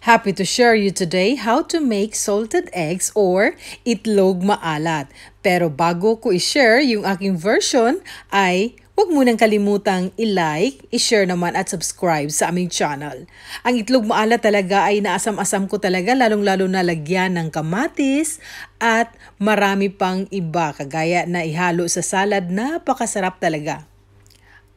Happy to share you today how to make salted eggs or itlog maalat. Pero bago ko i-share yung aking version ay huwag munang kalimutang i-like, i-share naman at subscribe sa aming channel. Ang itlog maalat talaga ay naasam-asam ko talaga lalong-lalo na lagyan ng kamatis at marami pang iba kagaya na ihalo sa salad, napakasarap talaga.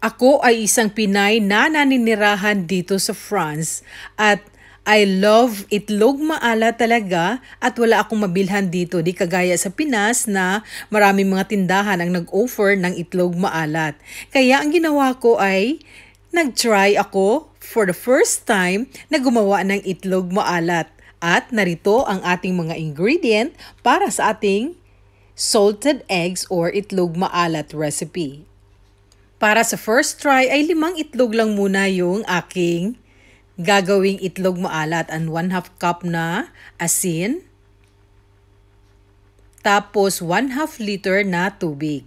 Ako ay isang Pinay na naninirahan dito sa France at I love itlog maalat talaga at wala akong mabilhan dito. Di kagaya sa Pinas na maraming mga tindahan ang nag-offer ng itlog maalat. Kaya ang ginawa ko ay nag-try ako for the first time na gumawa ng itlog maalat. At narito ang ating mga ingredient para sa ating salted eggs or itlog maalat recipe. Para sa first try ay 5 itlog lang muna yung aking gagawing itlog maalat and 1/2 cup na asin. Tapos 1/2 liter na tubig.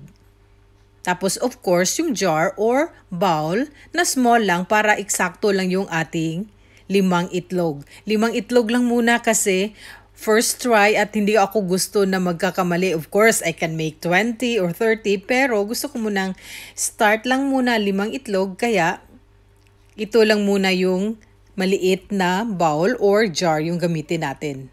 Tapos of course yung jar or bowl na small lang para eksakto lang yung ating 5 itlog. 5 itlog lang muna kasi first try at hindi ako gusto na magkakamali. Of course, I can make 20 or 30 pero gusto ko munang start lang muna 5 itlog kaya ito lang muna yung maliit na bowl or jar yung gamitin natin.